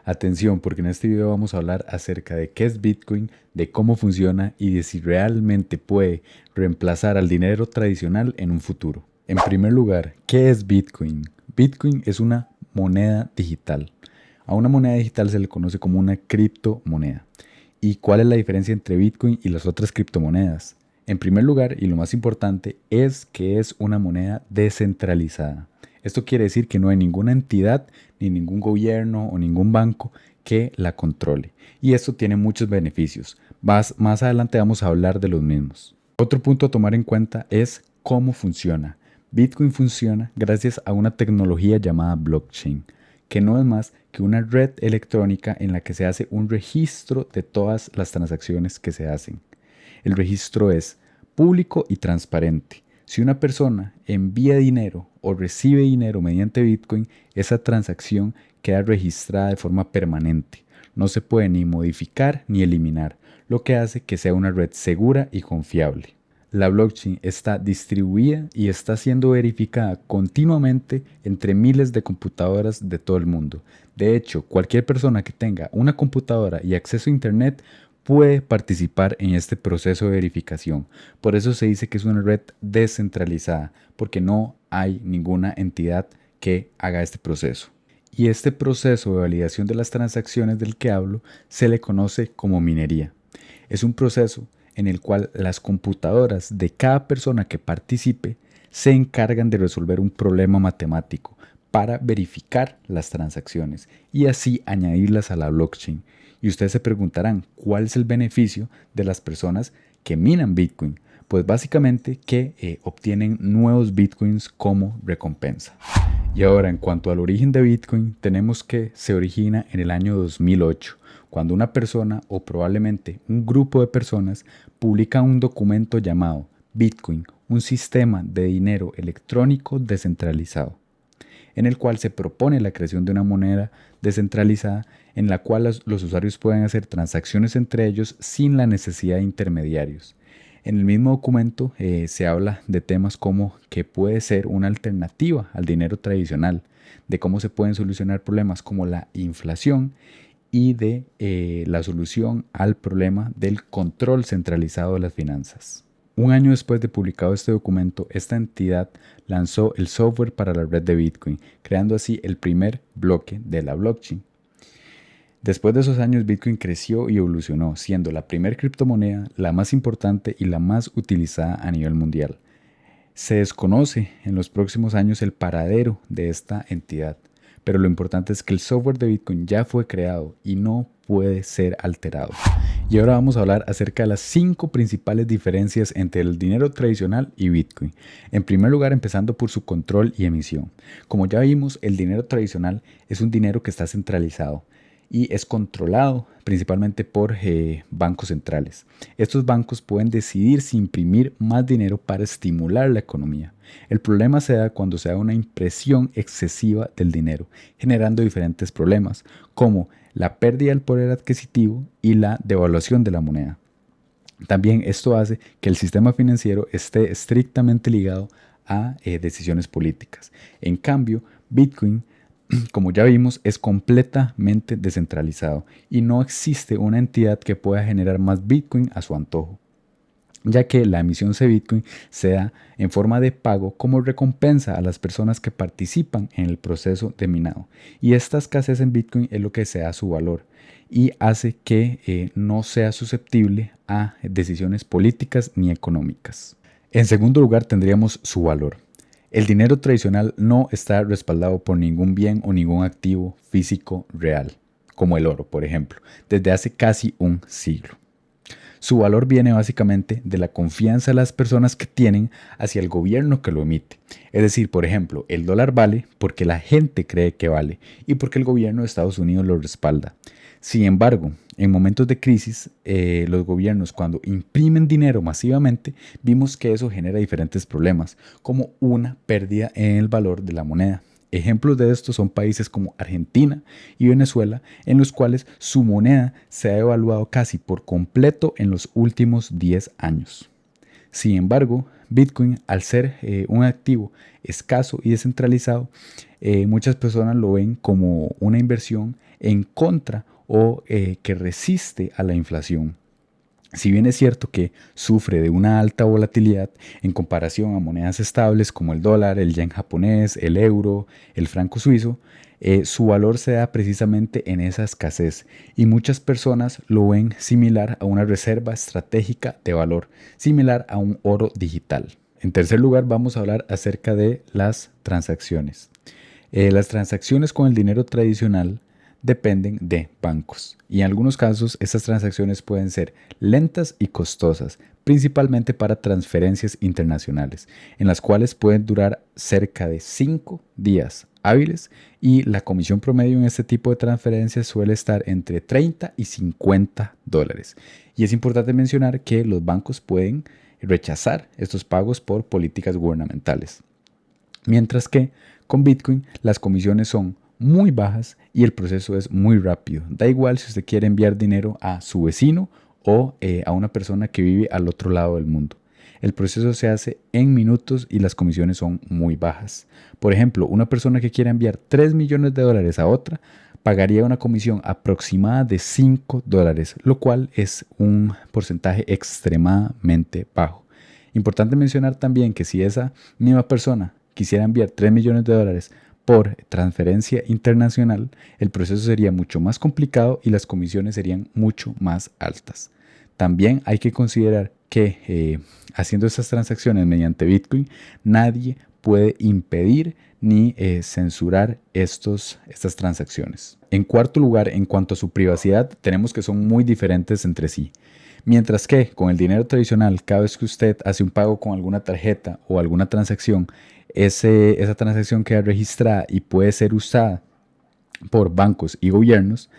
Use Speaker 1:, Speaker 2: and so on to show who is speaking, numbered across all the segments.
Speaker 1: Atención, porque en este video vamos a hablar acerca de qué es Bitcoin, de cómo funciona y de si realmente puede reemplazar al dinero tradicional en un futuro. En primer lugar, ¿qué es Bitcoin? Bitcoin es una moneda digital. A una moneda digital se le conoce como una criptomoneda. ¿Y cuál es la diferencia entre Bitcoin y las otras criptomonedas? En primer lugar, y lo más importante, es que es una moneda descentralizada. Esto quiere decir que no hay ninguna entidad, ni ningún gobierno o ningún banco que la controle. Y esto tiene muchos beneficios. Más adelante vamos a hablar de los mismos. Otro punto a tomar en cuenta es cómo funciona. Bitcoin funciona gracias a una tecnología llamada blockchain, que no es más que una red electrónica en la que se hace un registro de todas las transacciones que se hacen. El registro es público y transparente. Si una persona envía dinero o recibe dinero mediante Bitcoin, esa transacción queda registrada de forma permanente. No se puede ni modificar ni eliminar, lo que hace que sea una red segura y confiable. La blockchain está distribuida y está siendo verificada continuamente entre miles de computadoras de todo el mundo. De hecho, cualquier persona que tenga una computadora y acceso a Internet puede participar en este proceso de verificación. Por eso se dice que es una red descentralizada, porque no hay ninguna entidad que haga este proceso. Y este proceso de validación de las transacciones del que hablo se le conoce como minería. Es un proceso en el cual las computadoras de cada persona que participe se encargan de resolver un problema matemático para verificar las transacciones y así añadirlas a la blockchain. Y ustedes se preguntarán, ¿cuál es el beneficio de las personas que minan Bitcoin? Pues básicamente que obtienen nuevos Bitcoins como recompensa. Y ahora, en cuanto al origen de Bitcoin, tenemos que se origina en el año 2008, cuando una persona o probablemente un grupo de personas publica un documento llamado Bitcoin, un sistema de dinero electrónico descentralizado, en el cual se propone la creación de una moneda descentralizada en la cual los usuarios pueden hacer transacciones entre ellos sin la necesidad de intermediarios. En el mismo documento se habla de temas como que puede ser una alternativa al dinero tradicional, de cómo se pueden solucionar problemas como la inflación y de la solución al problema del control centralizado de las finanzas. Un año después de publicado este documento, esta entidad lanzó el software para la red de Bitcoin, creando así el primer bloque de la blockchain. Después de esos años, Bitcoin creció y evolucionó, siendo la primera criptomoneda, la más importante y la más utilizada a nivel mundial. Se desconoce en los próximos años el paradero de esta entidad, pero lo importante es que el software de Bitcoin ya fue creado y no puede ser alterado. Y ahora vamos a hablar acerca de las 5 principales diferencias entre el dinero tradicional y Bitcoin. En primer lugar, empezando por su control y emisión. Como ya vimos, el dinero tradicional es un dinero que está centralizado y es controlado principalmente por bancos centrales. Estos bancos pueden decidir si imprimir más dinero para estimular la economía. El problema se da cuando se da una impresión excesiva del dinero, generando diferentes problemas, como la pérdida del poder adquisitivo y la devaluación de la moneda. También esto hace que el sistema financiero esté estrictamente ligado a decisiones políticas. En cambio, Bitcoin, como ya vimos, es completamente descentralizado y no existe una entidad que pueda generar más Bitcoin a su antojo, ya que la emisión de Bitcoin se da en forma de pago como recompensa a las personas que participan en el proceso de minado. Y esta escasez en Bitcoin es lo que se da su valor y hace que no sea susceptible a decisiones políticas ni económicas. En segundo lugar, tendríamos su valor. El dinero tradicional no está respaldado por ningún bien o ningún activo físico real, como el oro, por ejemplo, desde hace casi un siglo. Su valor viene básicamente de la confianza de las personas que tienen hacia el gobierno que lo emite. Es decir, por ejemplo, el dólar vale porque la gente cree que vale y porque el gobierno de Estados Unidos lo respalda. Sin embargo, en momentos de crisis, los gobiernos cuando imprimen dinero masivamente, vimos que eso genera diferentes problemas, como una pérdida en el valor de la moneda. Ejemplos de esto son países como Argentina y Venezuela, en los cuales su moneda se ha devaluado casi por completo en los últimos 10 años. Sin embargo, Bitcoin, al ser un activo escaso y descentralizado, muchas personas lo ven como una inversión en contra o que resiste a la inflación. Si bien es cierto que sufre de una alta volatilidad en comparación a monedas estables como el dólar, el yen japonés, el euro, el franco suizo, su valor se da precisamente en esa escasez y muchas personas lo ven similar a una reserva estratégica de valor, similar a un oro digital. En tercer lugar, vamos a hablar acerca de las transacciones. Las transacciones con el dinero tradicional dependen de bancos y en algunos casos estas transacciones pueden ser lentas y costosas, principalmente para transferencias internacionales, en las cuales pueden durar cerca de 5 días hábiles y la comisión promedio en este tipo de transferencias suele estar entre 30 y 50 dólares. Y es importante mencionar que los bancos pueden rechazar estos pagos por políticas gubernamentales. Mientras que con Bitcoin las comisiones son muy bajas y el proceso es muy rápido. Da igual si usted quiere enviar dinero a su vecino o a una persona que vive al otro lado del mundo. El proceso se hace en minutos y las comisiones son muy bajas. Por ejemplo, una persona que quiera enviar 3 millones de dólares a otra pagaría una comisión aproximada de 5 dólares, lo cual es un porcentaje extremadamente bajo. Importante mencionar también que si esa misma persona quisiera enviar 3 millones de dólares por transferencia internacional, el proceso sería mucho más complicado y las comisiones serían mucho más altas. También hay que considerar que haciendo estas transacciones mediante Bitcoin, nadie puede impedir ni censurar estas transacciones. En cuarto lugar, en cuanto a su privacidad, tenemos que son muy diferentes entre sí. Mientras que con el dinero tradicional, cada vez que usted hace un pago con alguna tarjeta o alguna transacción, esa transacción queda registrada y puede ser usada por bancos y gobiernos,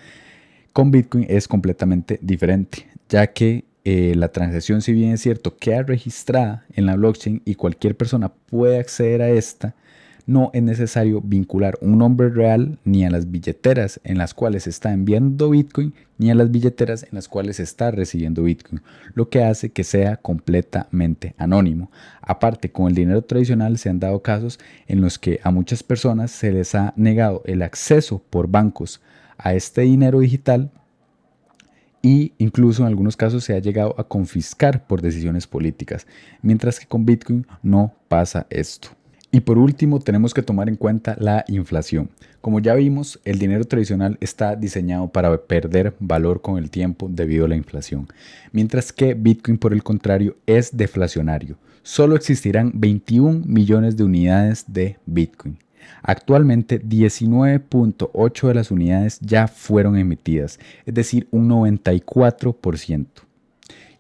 Speaker 1: con Bitcoin es completamente diferente, ya que la transacción, si bien es cierto, queda registrada en la blockchain y cualquier persona puede acceder a esta, no es necesario vincular un nombre real ni a las billeteras en las cuales se está enviando Bitcoin, ni a las billeteras en las cuales se está recibiendo Bitcoin, lo que hace que sea completamente anónimo. Aparte, con el dinero tradicional se han dado casos en los que a muchas personas se les ha negado el acceso por bancos a este dinero digital y incluso en algunos casos se ha llegado a confiscar por decisiones políticas, mientras que con Bitcoin no pasa esto. Y por último, tenemos que tomar en cuenta la inflación. Como ya vimos, el dinero tradicional está diseñado para perder valor con el tiempo debido a la inflación, mientras que Bitcoin, por el contrario, es deflacionario. Solo existirán 21 millones de unidades de Bitcoin. Actualmente 19.8 de las unidades ya fueron emitidas, es decir, un 94%.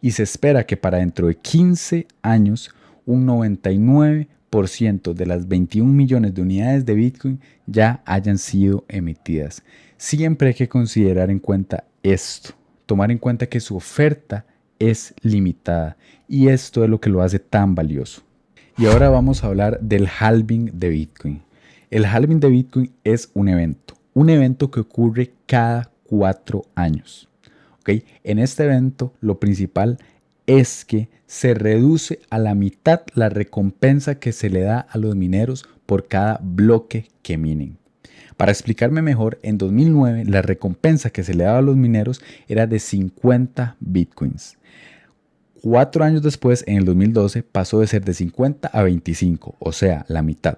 Speaker 1: Y se espera que para dentro de 15 años un 99% de las 21 millones de unidades de Bitcoin ya hayan sido emitidas. Siempre hay que considerar en cuenta esto, tomar en cuenta que su oferta es limitada y esto es lo que lo hace tan valioso. Y ahora vamos a hablar del halving de Bitcoin. El halving de Bitcoin es un evento que ocurre cada 4 años. ¿Okay? En este evento lo principal es que se reduce a la mitad la recompensa que se le da a los mineros por cada bloque que minen. Para explicarme mejor, en 2009 la recompensa que se le daba a los mineros era de 50 bitcoins. 4 años después, en el 2012, pasó de ser de 50 a 25, o sea, la mitad.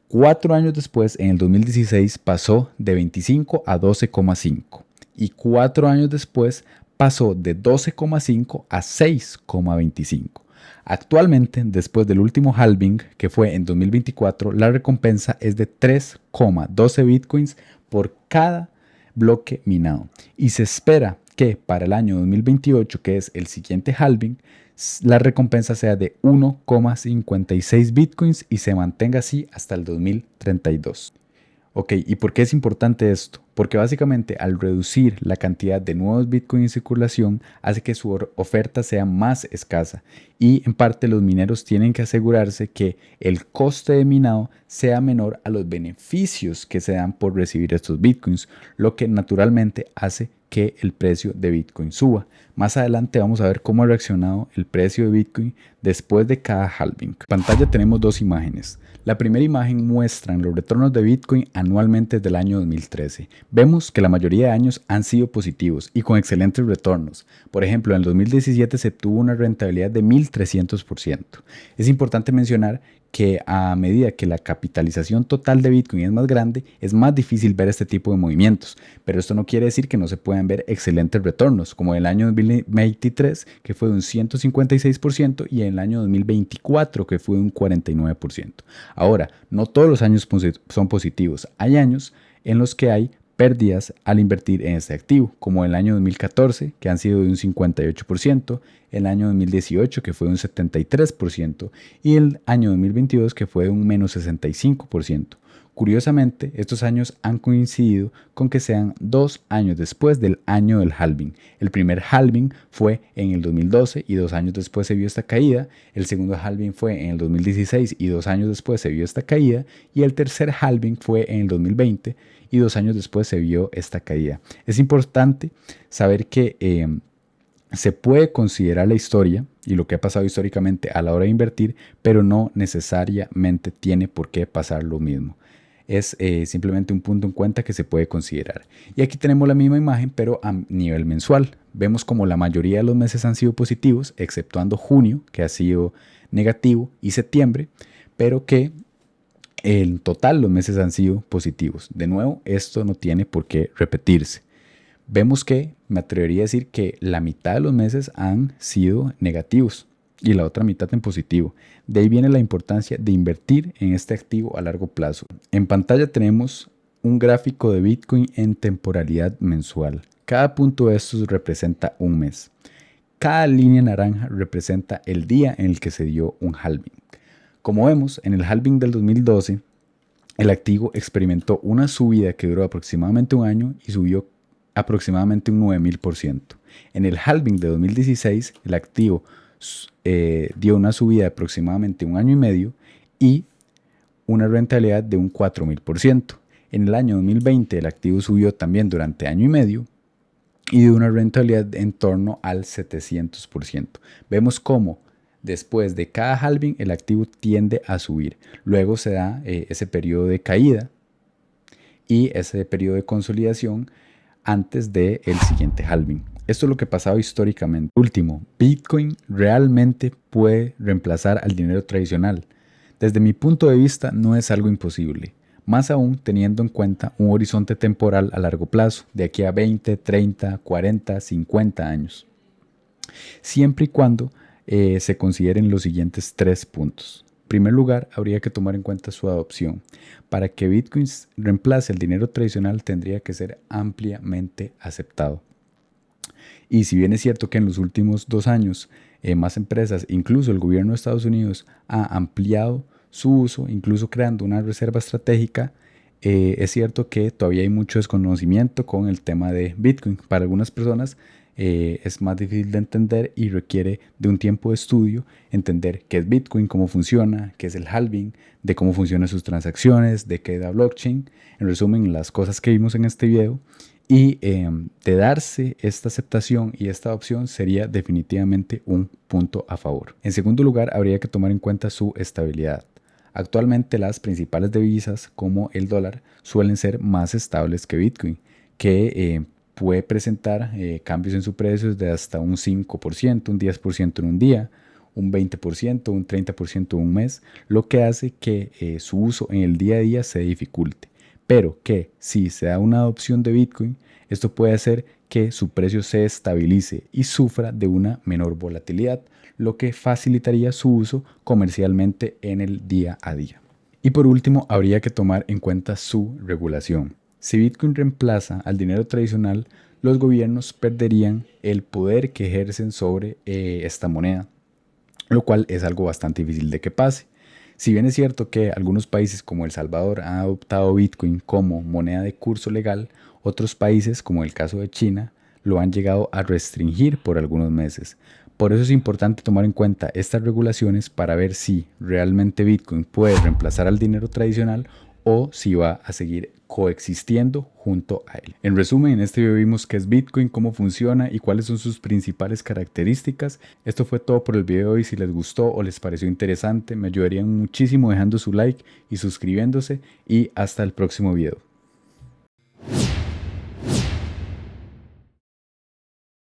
Speaker 1: 4 años después, en el 2016, pasó de 25 a 12,5. Y 4 años después, pasó de 12,5 a 6,25. Actualmente, después del último halving, que fue en 2024, la recompensa es de 3,12 bitcoins por cada bloque minado. Y se espera que para el año 2028, que es el siguiente halving, la recompensa sea de 1,56 bitcoins y se mantenga así hasta el 2032. Ok, ¿y por qué es importante esto? Porque básicamente al reducir la cantidad de nuevos Bitcoin en circulación hace que su oferta sea más escasa y en parte los mineros tienen que asegurarse que el coste de minado sea menor a los beneficios que se dan por recibir estos Bitcoins, lo que naturalmente hace que el precio de Bitcoin suba. Más adelante vamos a ver cómo ha reaccionado el precio de Bitcoin después de cada halving. En pantalla tenemos dos imágenes. La primera imagen muestra los retornos de Bitcoin anualmente desde el año 2013. Vemos que la mayoría de años han sido positivos y con excelentes retornos. Por ejemplo, en el 2017 se tuvo una rentabilidad de 1300%. Es importante mencionar que a medida que la capitalización total de Bitcoin es más grande, es más difícil ver este tipo de movimientos. Pero esto no quiere decir que no se puedan ver excelentes retornos, como en el año 2023, que fue de un 156%, y en el año 2024, que fue de un 49%. Ahora, no todos los años son positivos. Hay años en los que hay pérdidas al invertir en este activo, como el año 2014, que han sido de un 58%, el año 2018, que fue de un 73%, y el año 2022, que fue de un menos 65%. Curiosamente, estos años han coincidido con que sean 2 años después del año del halving. El primer halving fue en el 2012 y 2 años después se vio esta caída. El segundo halving fue en el 2016 y 2 años después se vio esta caída. Y el tercer halving fue en el 2020 y 2 años después se vio esta caída. Es importante saber que se puede considerar la historia y lo que ha pasado históricamente a la hora de invertir, pero no necesariamente tiene por qué pasar lo mismo. Es simplemente un punto en cuenta que se puede considerar. Y aquí tenemos la misma imagen, pero a nivel mensual. Vemos como la mayoría de los meses han sido positivos, exceptuando junio, que ha sido negativo, y septiembre, pero que en total los meses han sido positivos. De nuevo, esto no tiene por qué repetirse. Vemos que, me atrevería a decir que la mitad de los meses han sido negativos y la otra mitad en positivo. De ahí viene la importancia de invertir en este activo a largo plazo. En pantalla tenemos un gráfico de Bitcoin en temporalidad mensual. Cada punto de estos representa un mes. Cada línea naranja representa el día en el que se dio un halving. Como vemos, en el halving del 2012, el activo experimentó una subida que duró aproximadamente un año y subió aproximadamente un 9000%. En el halving de 2016, el activo dio una subida de aproximadamente un año y medio y una rentabilidad de un 4000%. En el año 2020, el activo subió también durante año y medio y dio una rentabilidad en torno al 700%. Vemos cómo después de cada halving el activo tiende a subir. Luego se da ese periodo de caída y ese periodo de consolidación antes del siguiente halving. Esto es lo que ha pasado históricamente. Último, Bitcoin realmente puede reemplazar al dinero tradicional. Desde mi punto de vista no es algo imposible, más aún teniendo en cuenta un horizonte temporal a largo plazo, de aquí a 20, 30, 40, 50 años. Siempre y cuando se consideren los siguientes 3 puntos. En primer lugar, habría que tomar en cuenta su adopción. Para que Bitcoin reemplace el dinero tradicional tendría que ser ampliamente aceptado. Y si bien es cierto que en los últimos 2 años más empresas, incluso el gobierno de Estados Unidos, ha ampliado su uso, incluso creando una reserva estratégica, es cierto que todavía hay mucho desconocimiento con el tema de Bitcoin. Para algunas personas es más difícil de entender y requiere de un tiempo de estudio entender qué es Bitcoin, cómo funciona, qué es el halving, de cómo funcionan sus transacciones, de qué es la blockchain. En resumen, las cosas que vimos en este video. Y de darse esta aceptación y esta adopción sería definitivamente un punto a favor. En segundo lugar, habría que tomar en cuenta su estabilidad. Actualmente las principales divisas como el dólar suelen ser más estables que Bitcoin, que puede presentar cambios en su precio de hasta un 5%, un 10% en un día, un 20%, un 30% en un mes, lo que hace que su uso en el día a día se dificulte. Pero que si se da una adopción de Bitcoin, esto puede hacer que su precio se estabilice y sufra de una menor volatilidad, lo que facilitaría su uso comercialmente en el día a día. Y por último, habría que tomar en cuenta su regulación. Si Bitcoin reemplaza al dinero tradicional, los gobiernos perderían el poder que ejercen sobre esta moneda, lo cual es algo bastante difícil de que pase. Si bien es cierto que algunos países como El Salvador han adoptado Bitcoin como moneda de curso legal, otros países, como el caso de China, lo han llegado a restringir por algunos meses. Por eso es importante tomar en cuenta estas regulaciones para ver si realmente Bitcoin puede reemplazar al dinero tradicional o si va a seguir coexistiendo junto a él. En resumen, en este video vimos qué es Bitcoin, cómo funciona y cuáles son sus principales características. Esto fue todo por el video de hoy. Si les gustó o les pareció interesante, me ayudarían muchísimo dejando su like y suscribiéndose, y hasta el próximo video.